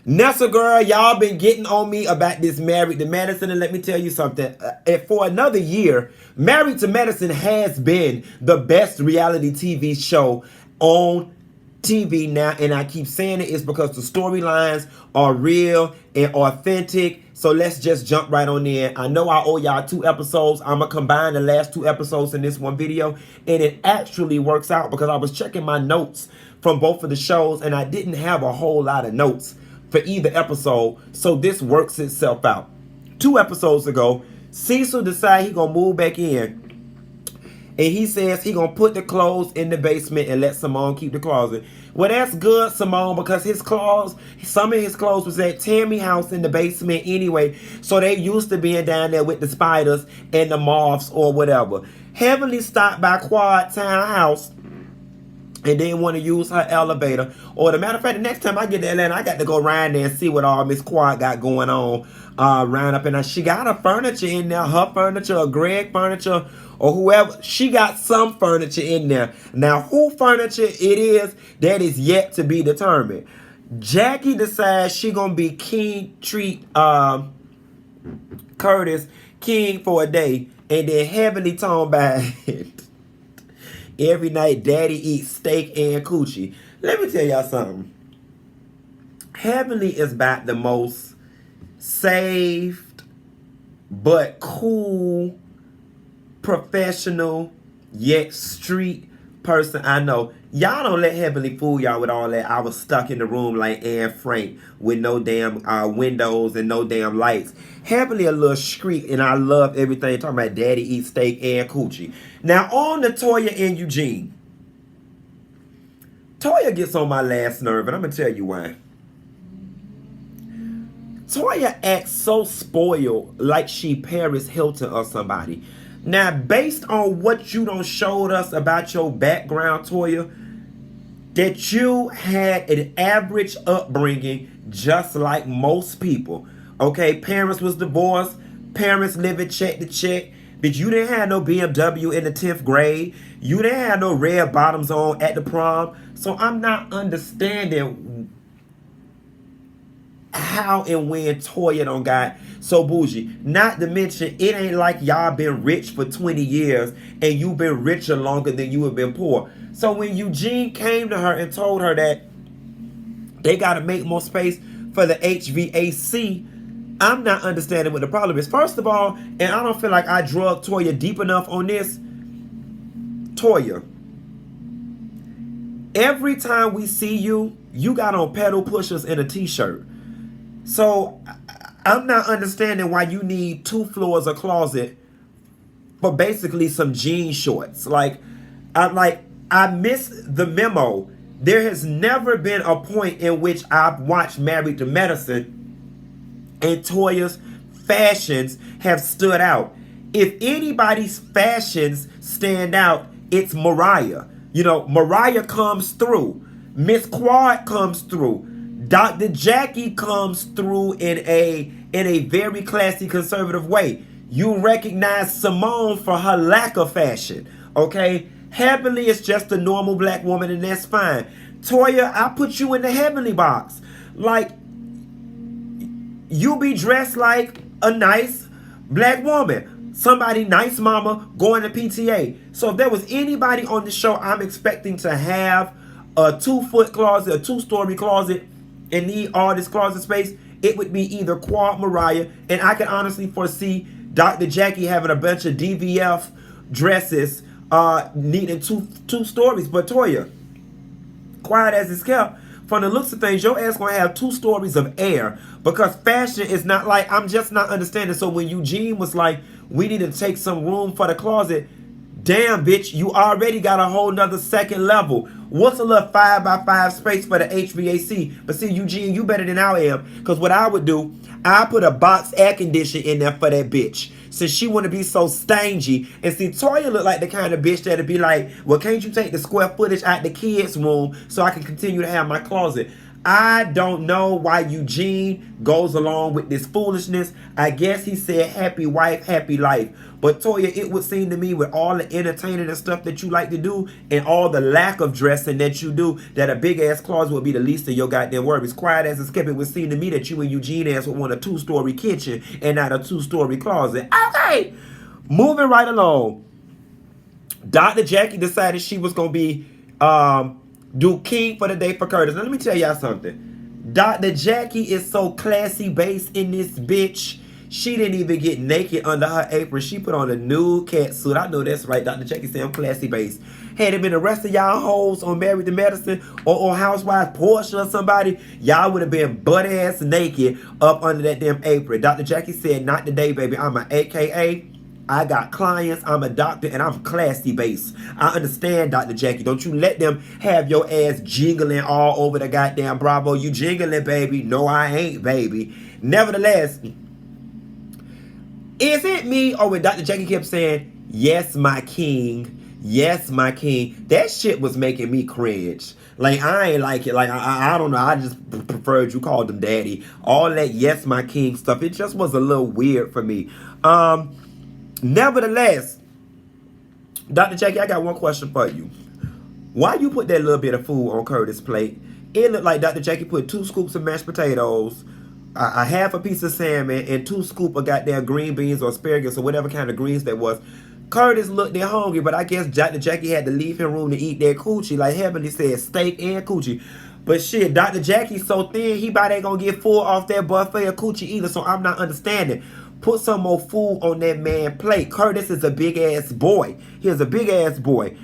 Nessa girl, y'all been getting on me about this Married to Medicine, and let me tell you something. For another year, Married to Medicine has been the best reality TV show on TV now, and I keep saying it is because the storylines are real and authentic. So let's just jump right on in. I know I owe y'all 2 episodes. I'm gonna combine the last 2 episodes in this one video, and it actually works out because I was checking my notes from both of the shows, and I didn't have a whole lot of notes for either episode, so this works itself out. 2 episodes ago, Cecil decided he gonna move back in, and he says he gonna put the clothes in the basement and let Simone keep the closet. Well, that's good, Simone, because some of his clothes was at Tammy's house in the basement anyway, so they used to being down there with the spiders and the moths or whatever. Heavenly stopped by Quad Town House and didn't want to use her elevator. Or the matter of fact, the next time I get to Atlanta, I got to go around there and see what all Miss Quad got going on round up in there. She got her furniture in there, her furniture, or Greg furniture, or whoever. She got some furniture in there. Now, who furniture it is, that is yet to be determined. Jackie decides she gonna be treat Curtis king for a day, and then Heavenly talking about every night daddy eats steak and coochie. Let me tell y'all something. Heavenly is about the most saved but cool, professional, yet street person I know. Y'all don't let Heavenly fool y'all with all that. I was stuck in the room like Anne Frank with no damn windows and no damn lights. Heavenly a little street, and I love everything talking about daddy eats steak and coochie. Now on to Toya and Eugene. Toya gets on my last nerve, and I'm gonna tell you why. Toya acts so spoiled, like she Paris Hilton or somebody. Now, based on what you done showed us about your background, Toya, that you had an average upbringing just like most people. Okay, parents was divorced, parents living check to check, but you didn't have no BMW in the 10th grade. You didn't have no red bottoms on at the prom. So I'm not understanding how and when Toya done got so bougie. Not to mention, it ain't like y'all been rich for 20 years and you been richer longer than you have been poor. So when Eugene came to her and told her that they got to make more space for the HVAC, I'm not understanding what the problem is. First of all, and I don't feel like I drug Toya deep enough on this. Toya, every time we see you, you got on pedal pushers and a t-shirt. So I'm not understanding why you need 2 floors of closet for basically some jean shorts. I missed the memo. There has never been a point in which I've watched Married to Medicine and Toya's fashions have stood out. If anybody's fashions stand out, it's Mariah. You know, Mariah comes through. Miss Quad comes through. Dr. Jackie comes through in a very classy, conservative way. You recognize Simone for her lack of fashion, okay? Heavenly is just a normal black woman, and that's fine. Toya, I put you in the Heavenly box. Like, you be dressed like a nice black woman. Somebody nice mama going to PTA. So if there was anybody on the show I'm expecting to have a 2-foot closet, a 2-story closet, and need all this closet space, it would be either Quad Mariah, and I can honestly foresee Dr. Jackie having a bunch of DVF dresses needing two stories. But Toya, quiet as it's kept, from the looks of things, your ass gonna have 2 stories of air, because fashion is not like, I'm just not understanding. So when Eugene was like, we need to take some room for the closet, damn bitch, you already got a whole nother second level. What's a little 5x5 space for the HVAC? But see, Eugene, you better than I am, because what I would do, I put a box air conditioner in there for that bitch, since she want to be so stingy. And see, Toya look like the kind of bitch that'd be like, well, can't you take the square footage out the kids' room so I can continue to have my closet? I don't know why Eugene goes along with this foolishness. I guess he said happy wife, happy life. But Toya, it would seem to me with all the entertaining and stuff that you like to do and all the lack of dressing that you do, that a big ass closet would be the least of your goddamn worries. Quiet as it's kept, it would seem to me that you and Eugene ass would want a 2-story kitchen and not a 2-story closet. Okay, moving right along. Dr. Jackie decided she was going to be do king for the day for Curtis. Now let me tell y'all something. Dr. Jackie is so classy based in this bitch. She didn't even get naked under her apron. She put on a nude cat suit. I know that's right. Dr. Jackie said I'm classy based. Had it been the rest of y'all hoes on Married to Medicine or on Housewives Portia or somebody, y'all would have been butt ass naked up under that damn apron. Dr. Jackie said, not today, baby. I'm an AKA. I got clients, I'm a doctor, and I'm classy based. I understand, Dr. Jackie. Don't you let them have your ass jingling all over the goddamn Bravo. You jingling, baby. No, I ain't, baby. Nevertheless, is it me or when Dr. Jackie kept saying, yes, my king, yes, my king, that shit was making me cringe. Like, I ain't like it. Like, I don't know. I just preferred you called him daddy. All that yes, my king stuff, it just was a little weird for me. Nevertheless, Dr. Jackie, I got one question for you. Why you put that little bit of food on Curtis' plate? It looked like Dr. Jackie put 2 scoops of mashed potatoes, a half a piece of salmon, and 2 scoops of goddamn green beans or asparagus or whatever kind of greens that was. Curtis looked there hungry, but I guess Dr. Jackie had to leave him room to eat that coochie. Like Heavenly said, steak and coochie. But shit, Dr. Jackie's so thin, he about ain't gonna get full off that buffet of coochie either, so I'm not understanding. Put some more food on that man's plate. Curtis is a big ass boy. He's a big ass boy.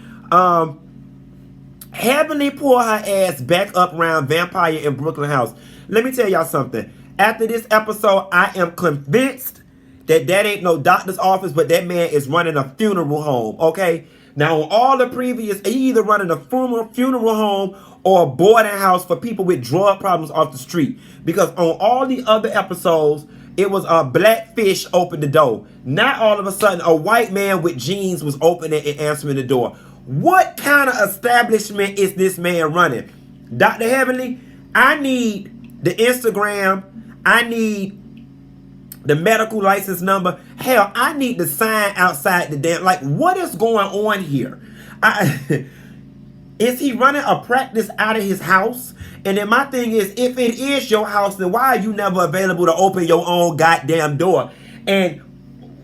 Heavenly pull her ass back up around Vampire in Brooklyn House. Let me tell y'all something. After this episode, I am convinced that ain't no doctor's office, but that man is running a funeral home, okay? Now, on all the previous, he either running a funeral home or a boarding house for people with drug problems off the street. Because on all the other episodes, it was a black fish opened the door. Not all of a sudden a white man with jeans was opening and answering the door. What kind of establishment is this man running? Dr. Heavenly, I need the Instagram. I need the medical license number. Hell, I need the sign outside the damn. Like, what is going on here? Is he running a practice out of his house? And then my thing is, if it is your house, then why are you never available to open your own goddamn door? And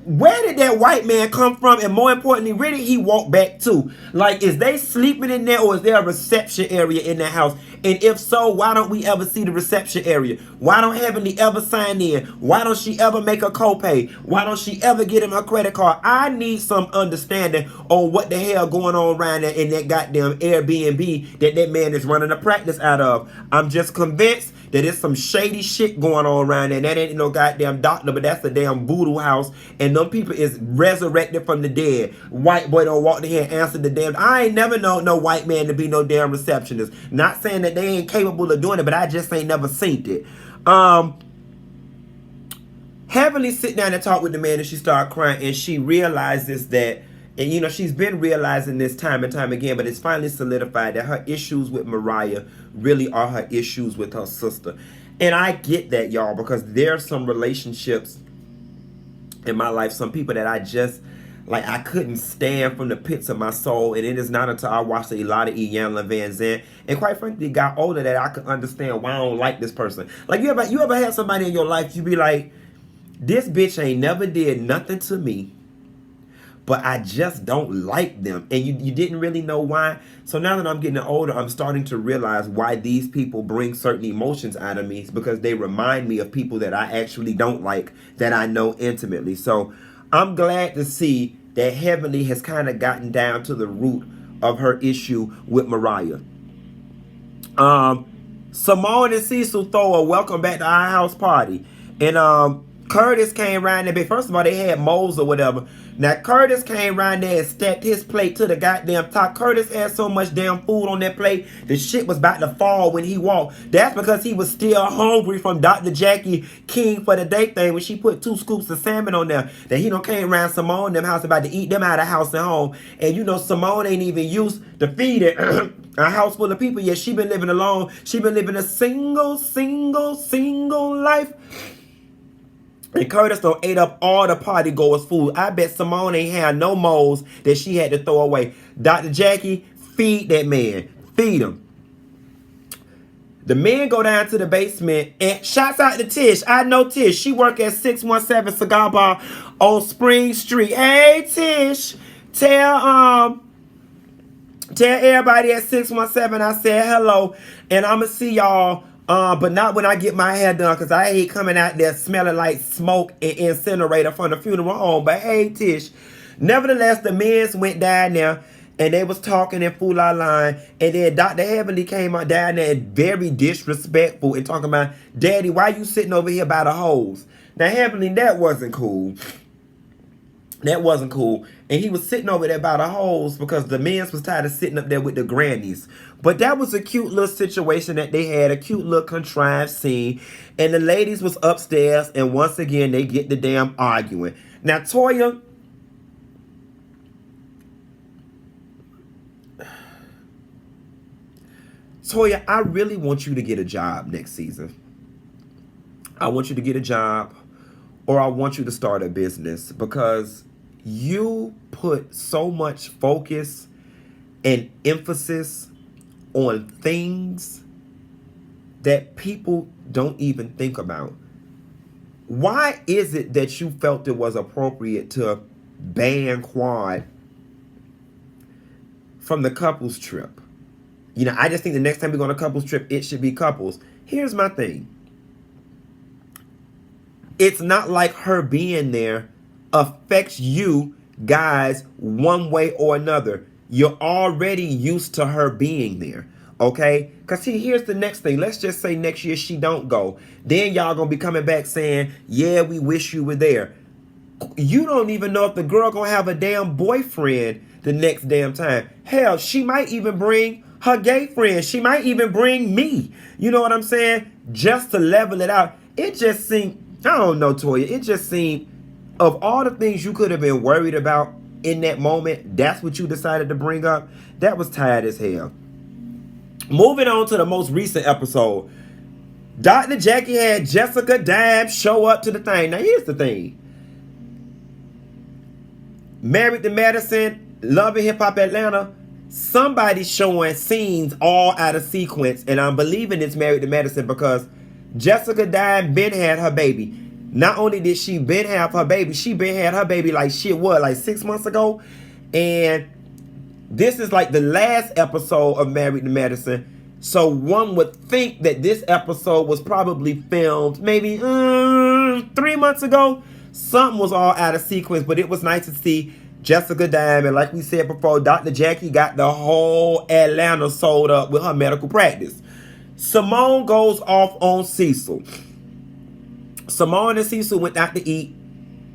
where did that white man come from? And more importantly, where did he walk back to? Like, is they sleeping in there or is there a reception area in that house? And if so, why don't we ever see the reception area? Why don't Heavenly ever sign in? Why don't she ever make a copay? Why don't she ever get him a credit card? I need some understanding on what the hell going on around there in that goddamn Airbnb that man is running a practice out of. I'm just convinced that there's some shady shit going on around there. And that ain't no goddamn doctor, but that's a damn voodoo house. And them people is resurrected from the dead. White boy don't walk in here and answer the damn. I ain't never known no white man to be no damn receptionist. Not saying that they ain't capable of doing it, but I just ain't never seen it. Heavenly sit down and talk with the man and she started crying and she realizes that, and you know, she's been realizing this time and time again, but it's finally solidified that her issues with Mariah really are her issues with her sister. And I get that, y'all, because there are some relationships in my life, some people that I just, like, I couldn't stand from the pits of my soul. And it is not until I watched a lot of Iyanla Vanzant and quite frankly got older that I could understand why I don't like this person. Like, you ever had somebody in your life, you be like, this bitch ain't never did nothing to me, but I just don't like them. And you didn't really know why. So now that I'm getting older, I'm starting to realize why these people bring certain emotions out of me. It's because they remind me of people that I actually don't like, that I know intimately. So I'm glad to see that Heavenly has kind of gotten down to the root of her issue with Mariah. Simone and Cecil throw a welcome back to our house party. And Curtis came around there. First of all, they had moles or whatever. Now, Curtis came around there and stacked his plate to the goddamn top. Curtis had so much damn food on that plate, the shit was about to fall when he walked. That's because he was still hungry from Dr. Jackie King for the day thing when she put 2 scoops of salmon on there. That he done came around Simone them house about to eat them out of house and home. And you know, Simone ain't even used to feed it. A house full of people. Yeah, she been living alone. She been living a single life. And Curtis done ate up all the party goers' food. I bet Simone ain't had no moles that she had to throw away. Dr. Jackie, feed that man. Feed him. The men go down to the basement and shouts out to Tish. I know Tish. She work at 617 Cigar Bar on Spring Street. Hey Tish, tell everybody at 617 I said hello. And I'ma see y'all. But not when I get my hair done, because I hate coming out there smelling like smoke and incinerator from the funeral home. But hey, Tish. Nevertheless, the men went down there, and they was talking in full line. And then Dr. Heavenly came out down there and very disrespectful and talking about, Daddy, why you sitting over here by the hose? Now, Heavenly, that wasn't cool. That wasn't cool. And he was sitting over there by the holes because the men was tired of sitting up there with the grannies. But that was a cute little situation that they had, a cute little contrived scene. And the ladies was upstairs, and once again, they get the damn arguing. Now, Toya, I really want you to get a job next season. I want you to get a job, or I want you to start a business, because you put so much focus and emphasis on things that people don't even think about. Why is it that you felt it was appropriate to ban Quad from the couples trip? You know, I just think the next time we go on a couples trip, it should be couples. Here's my thing. It's not like her being there affects you guys one way or another. You're already used to her being there, okay? Because see, here's the next thing. Let's just say next year she don't go. Then y'all gonna be coming back saying, yeah, we wish you were there. You don't even know if the girl gonna have a damn boyfriend the next damn time. Hell, she might even bring her gay friend. She might even bring me. You know what I'm saying? Just to level it out. It just seemed, I don't know, Toya, it just seemed, of all the things you could have been worried about in that moment, that's what you decided to bring up. That was tired as hell. Moving on to the most recent episode. Dr. Jackie had Jessica Dime show up to the thing. Now, here's the thing. Married to Madison, Love and Hip Hop Atlanta, somebody's showing scenes all out of sequence, and I'm believing it's Married to Madison because Jessica Dime been had her baby. Not only did she been have her baby, she been had her baby like 6 months ago. And this is like the last episode of Married to Madison. So one would think that this episode was probably filmed maybe 3 months ago. Something was all out of sequence, but it was nice to see Jessica Dime. And like we said before, Dr. Jackie got the whole Atlanta sold up with her medical practice. Simone goes off on Cecil. Simone and Cecil went out to eat,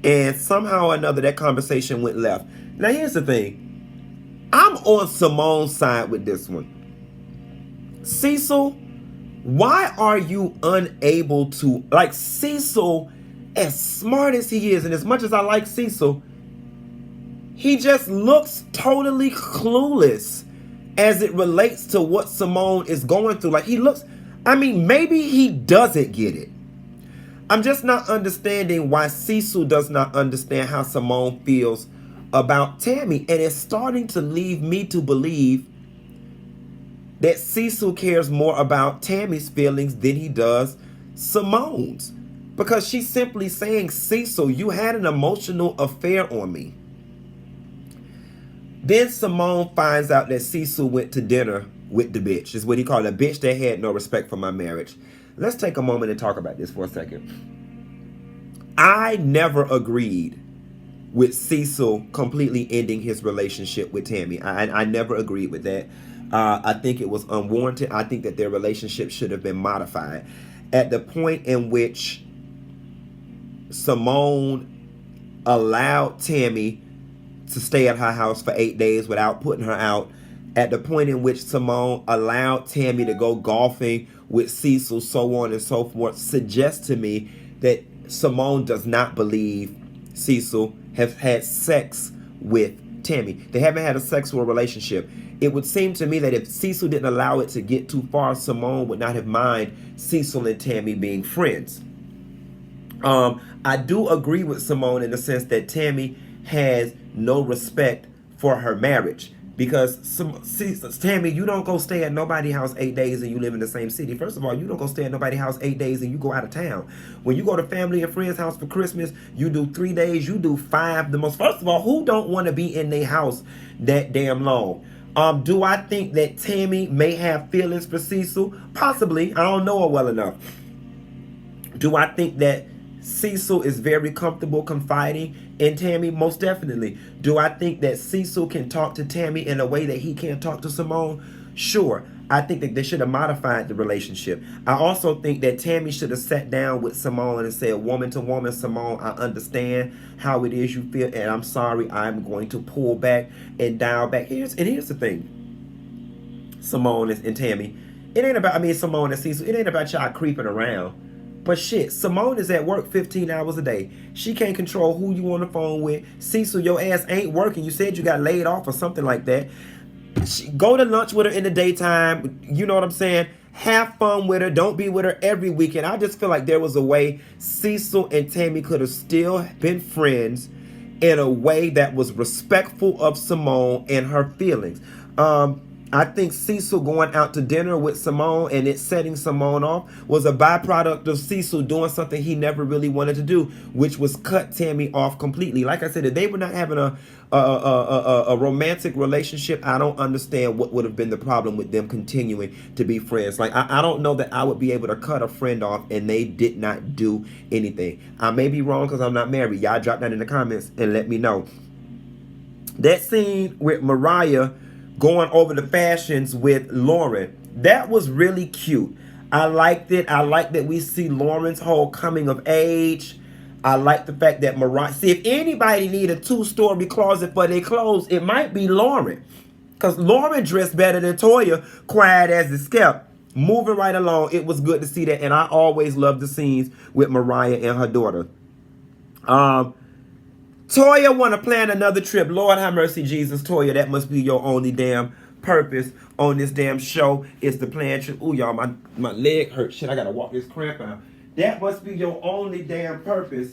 and somehow or another that conversation went left. Now here's the thing. I'm on Simone's side with this one. Cecil, why are you unable to, like, Cecil, as smart as he is, and as much as I like Cecil, he just looks totally clueless as it relates to what Simone is going through. Like, he looks, I mean, maybe he doesn't get it. I'm just not understanding why Cecil does not understand how Simone feels about Tammy. And it's starting to leave me to believe that Cecil cares more about Tammy's feelings than he does Simone's. Because she's simply saying, Cecil, you had an emotional affair on me. Then Simone finds out that Cecil went to dinner with the bitch. Is what he called a bitch that had no respect for my marriage. Let's take a moment and talk about this for a second. I never agreed with Cecil completely ending his relationship with Tammy. I never agreed with that. I think it was unwarranted. I think that their relationship should have been modified. At the point in which Simone allowed Tammy to stay at her house for 8 days without putting her out, at the point in which Simone allowed Tammy to go golfing with Cecil, so on and so forth, suggests to me that Simone does not believe Cecil has had sex with Tammy. They haven't had a sexual relationship. It would seem to me that if Cecil didn't allow it to get too far, Simone would not have minded Cecil and Tammy being friends. I do agree with Simone in the sense that Tammy has no respect for her marriage. Because Tammy, you don't go stay at nobody's house 8 days and you live in the same city. First of all, you don't go stay at nobody's house 8 days and you go out of town. When you go to family and friends' house for Christmas, you do 3 days, you do 5. The most. First of all, who don't want to be in their house that damn long? Do I think that Tammy may have feelings for Cecil? Possibly. I don't know her well enough. Do I think that Cecil is very comfortable confiding in Tammy? Most definitely. Do I think that Cecil can talk to Tammy in a way that he can't talk to Simone? Sure. I think that they should have modified the relationship. I also think that Tammy should have sat down with Simone and said, woman to woman, Simone, I understand how it is you feel, and I'm sorry, I'm going to pull back and dial back. Here's the thing, Simone and Tammy. It ain't about, Simone and Cecil, it ain't about y'all creeping around. But shit, Simone is at work 15 hours a day. She can't control who you on the phone with. Cecil, your ass ain't working. You said you got laid off or something like that. Go to lunch with her in the daytime. You know what I'm saying? Have fun with her. Don't be with her every weekend. I just feel like there was a way Cecil and Tammy could have still been friends in a way that was respectful of Simone and her feelings. I think Cecil going out to dinner with Simone and it setting Simone off was a byproduct of Cecil doing something he never really wanted to do, which was cut Tammy off completely. Like I said, if they were not having a romantic relationship, I don't understand what would have been the problem with them continuing to be friends. Like, I don't know that I would be able to cut a friend off and they did not do anything. I may be wrong because I'm not married. Y'all drop that in the comments and let me know. That scene with Mariah going over the fashions with Lauren, that was really cute. I liked it. I like that we see Lauren's whole coming of age. I like the fact that Mariah, see, if anybody need a 2-story closet for their clothes, it might be Lauren. Because Lauren dressed better than Toya, quiet as it kept. Moving right along, it was good to see that. And I always love the scenes with Mariah and her daughter. Toya want to plan another trip. Lord have mercy, Jesus. Toya, that must be your only damn purpose on this damn show, is to plan trip. Ooh, y'all, my leg hurts. Shit, I got to walk this cramp out. That must be your only damn purpose,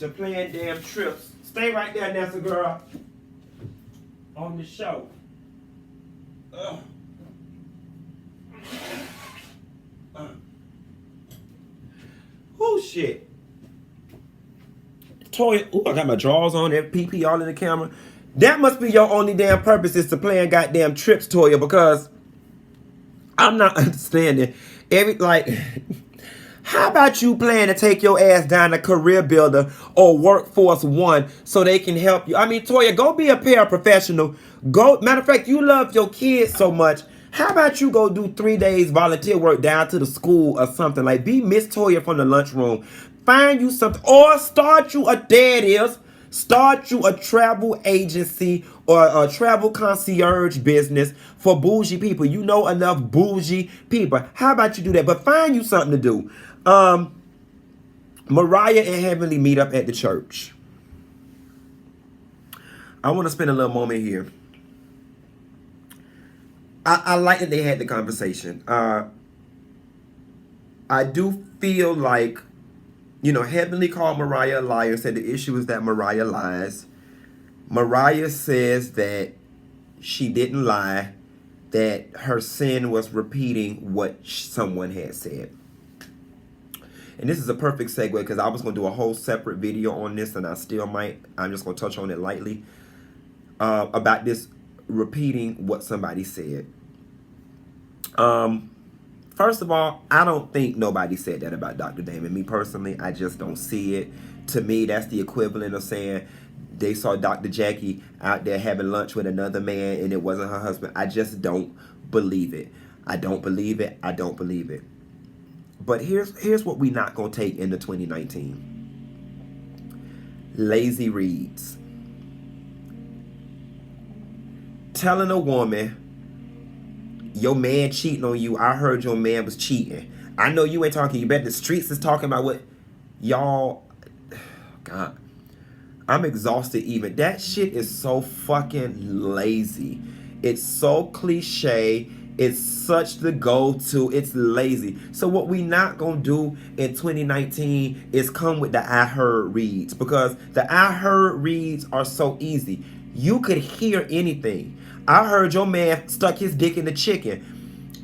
to plan damn trips. Stay right there, Nessa girl, on the show. Oh, shit. Toya, ooh, I got my drawers on, that PP all in the camera. That must be your only damn purpose, is to plan goddamn trips, Toya, because I'm not understanding. How about you plan to take your ass down to Career Builder or Workforce One so they can help you? Toya, go be a paraprofessional. Go, matter of fact, you love your kids so much. How about you go do 3 days volunteer work down to the school or something? Like, be Miss Toya from the lunchroom. Find you something, or start you a travel agency or a travel concierge business for bougie people. You know enough bougie people. How about you do that? But find you something to do. Mariah and Heavenly meet up at the church. I want to spend a little moment here. I like that they had the conversation. I do feel like, Heavenly called Mariah a liar, said the issue is that Mariah lies. Mariah says that she didn't lie, that her sin was repeating what someone had said. And this is a perfect segue, because I was going to do a whole separate video on this, and I still might. I'm just going to touch on it lightly, about this repeating what somebody said. First of all, I don't think nobody said that about Dr. Damon. Me personally, I just don't see it. To me, that's the equivalent of saying they saw Dr. Jackie out there having lunch with another man and it wasn't her husband. I just don't believe it. I don't believe it. I don't believe it. But here's what we not going to take into 2019. Lazy reads. Telling a woman your man cheating on you. I heard your man was cheating. I know you ain't talking. You bet the streets is talking about what y'all. God, I'm exhausted. Even that shit is so fucking lazy. It's so cliche. It's such the go-to. It's lazy. So what we not gonna do in 2019 is come with the I heard reads, because the I heard reads are so easy. You could hear anything. I heard your man stuck his dick in the chicken.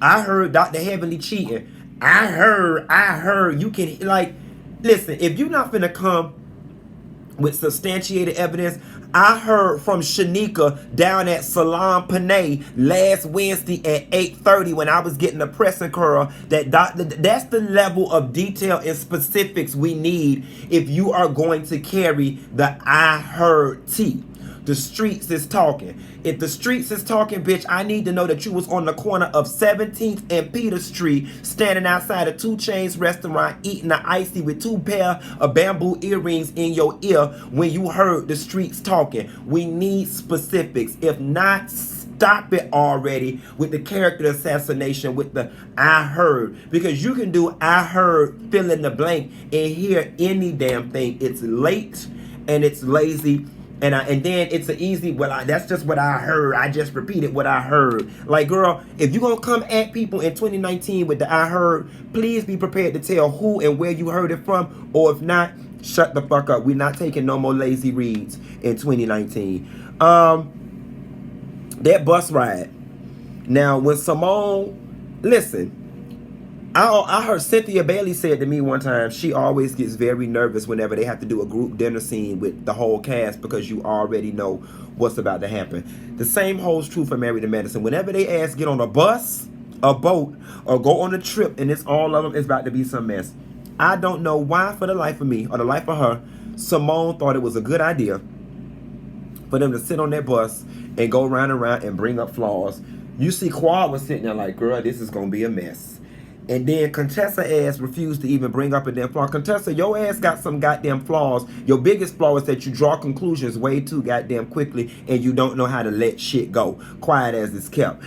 I heard Dr. Heavenly cheating. I heard. You can, like, listen, if you're not finna come with substantiated evidence, I heard from Shanika down at Salon Panay last Wednesday at 8:30 when I was getting a pressing curl that that's the level of detail and specifics we need if you are going to carry the I heard tea. The streets is talking. If the streets is talking, bitch, I need to know that you was on the corner of 17th and Peter Street, standing outside a 2 Chainz restaurant, eating an icy with 2 pair of bamboo earrings in your ear when you heard the streets talking. We need specifics. If not, stop it already with the character assassination with the I heard. Because you can do I heard, fill in the blank, and hear any damn thing. It's late and it's lazy. And then it's an easy, that's just what I heard. I just repeated what I heard. Like, girl, if you're going to come at people in 2019 with the I heard, please be prepared to tell who and where you heard it from. Or if not, shut the fuck up. We're not taking no more lazy reads in 2019. That bus ride. Now, when Simone, listen, I heard Cynthia Bailey said to me one time, she always gets very nervous whenever they have to do a group dinner scene with the whole cast because you already know what's about to happen. The same holds true for Married to Medicine. Whenever they ask get on a bus, a boat, or go on a trip, and it's all of them, it's about to be some mess. I don't know why, for the life of me, or the life of her, Simone thought it was a good idea for them to sit on that bus and go round and round and bring up flaws. You see Quad was sitting there like, girl, this is going to be a mess. And then Contessa ass refused to even bring up a damn flaw. Contessa, your ass got some goddamn flaws. Your biggest flaw is that you draw conclusions way too goddamn quickly and you don't know how to let shit go. Quiet as it's kept.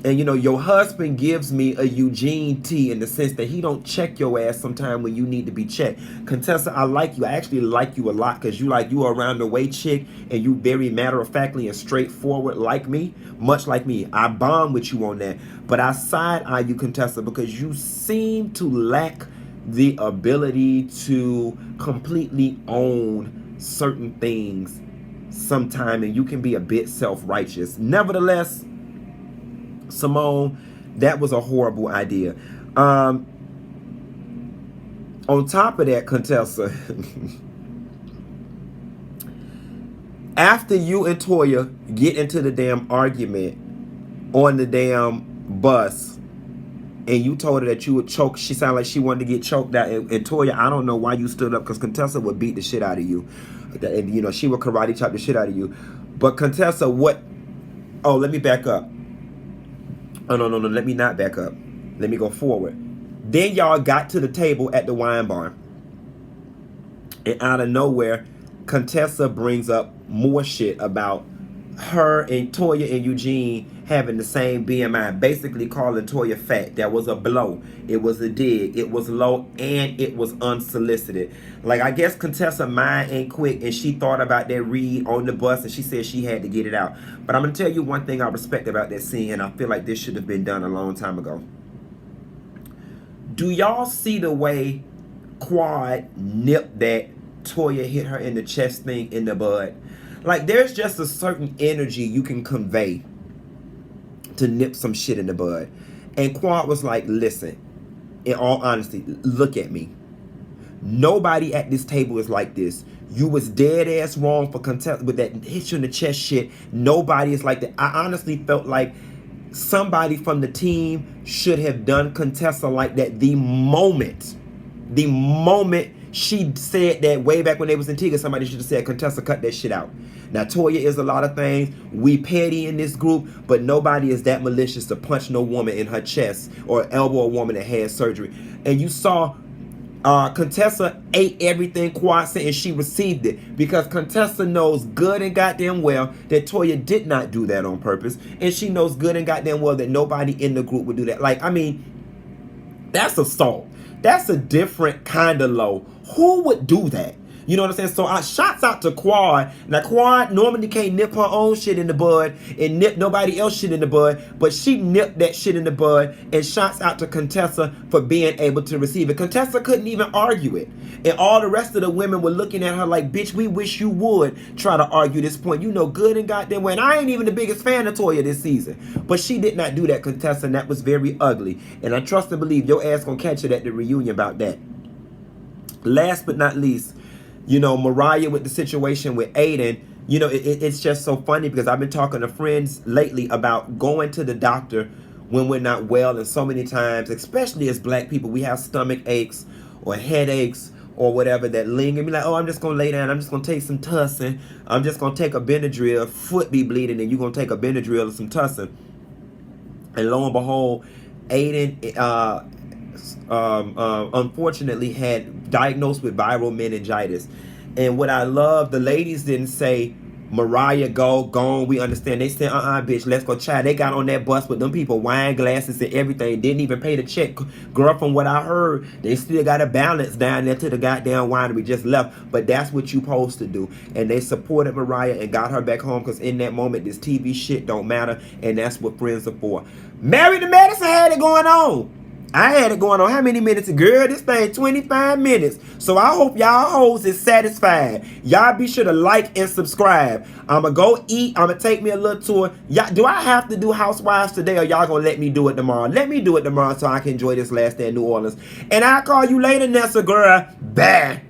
And you know, your husband gives me a Eugene tea in the sense that he don't check your ass sometime when you need to be checked. Contessa, I like you. I actually like you a lot because you are around the way chick and you very matter-of-factly and straightforward like me, much like me. I bond with you on that. But I side-eye you, Contessa, because you seem to lack the ability to completely own certain things sometime, and you can be a bit self-righteous. Nevertheless, Simone, that was a horrible idea. On top of that, Contessa, after you and Toya get into the damn argument on the damn bus, and you told her that you would choke, she sounded like she wanted to get choked out. And Toya, I don't know why you stood up, because Contessa would beat the shit out of you. And, you know, she would karate chop the shit out of you. But Contessa, what? Oh, let me back up. Oh, no, let me not back up. Let me go forward. Then y'all got to the table at the wine bar. And out of nowhere, Contessa brings up more shit about her and Toya and Eugene having the same BMI, basically calling Toya fat. That was a blow. It was a dig. It was low, and it was unsolicited. Like, I guess Contessa mind ain't quick, and she thought about that read on the bus, and she said she had to get it out. But I'm going to tell you one thing I respect about that scene, and I feel like this should have been done a long time ago. Do y'all see the way Quad nipped that Toya hit her in the chest thing in the bud? Like, there's just a certain energy you can convey to nip some shit in the bud. And Quad was like, listen, in all honesty, look at me. Nobody at this table is like this. You was dead ass wrong for Contessa with that hit you in the chest shit. Nobody is like that. I honestly felt like somebody from the team should have done Contessa like that the moment she said that way back when they was in Tiga, somebody should have said, Contessa, cut that shit out. Now, Toya is a lot of things. We petty in this group, but nobody is that malicious to punch no woman in her chest or elbow a woman that had surgery. And you saw Contessa ate everything Quad said and she received it because Contessa knows good and goddamn well that Toya did not do that on purpose, and she knows good and goddamn well that nobody in the group would do that. Like, I mean, that's assault. That's a different kind of low. Who would do that? You know what I'm saying? So shots out to Quad. Now Quad normally can't nip her own shit in the bud and nip nobody else shit in the bud, but she nipped that shit in the bud. And shots out to Contessa for being able to receive it. Contessa couldn't even argue it, and all the rest of the women were looking at her like, bitch, we wish you would try to argue this point. You know good and goddamn well. And I ain't even the biggest fan of Toya this season, but she did not do that, Contessa, and that was very ugly. And I trust and believe your ass gonna catch it at the reunion about that. Last but not least, you know, Mariah with the situation with Aydin. You know, it's just so funny because I've been talking to friends lately about going to the doctor when we're not well, and so many times, especially as black people, we have stomach aches or headaches or whatever that linger. Be like, oh, I'm just gonna lay down, I'm just gonna take some Tussin, I'm just gonna take a Benadryl, foot be bleeding, and you're gonna take a Benadryl or some Tussin. And lo and behold, Aydin unfortunately had diagnosed with viral meningitis. And what I love, the ladies didn't say, Mariah, go on, we understand. They said, bitch, let's go try. They got on that bus with them people, wine glasses and everything, didn't even pay the check. Girl, from what I heard, they still got a balance down there to the goddamn winery, just left. But that's what you supposed to do. And they supported Mariah and got her back home, because in that moment, this TV shit don't matter, and that's what friends are for. Married to Medicine had it going on. I had it going on how many minutes? Girl, this thing 25 minutes. So I hope y'all hoes is satisfied. Y'all be sure to like and subscribe. I'ma go eat. I'ma take me a little tour. Y'all, do I have to do Housewives today, or y'all gonna let me do it tomorrow? Let me do it tomorrow so I can enjoy this last day in New Orleans. And I'll call you later, Nessa girl. Bye.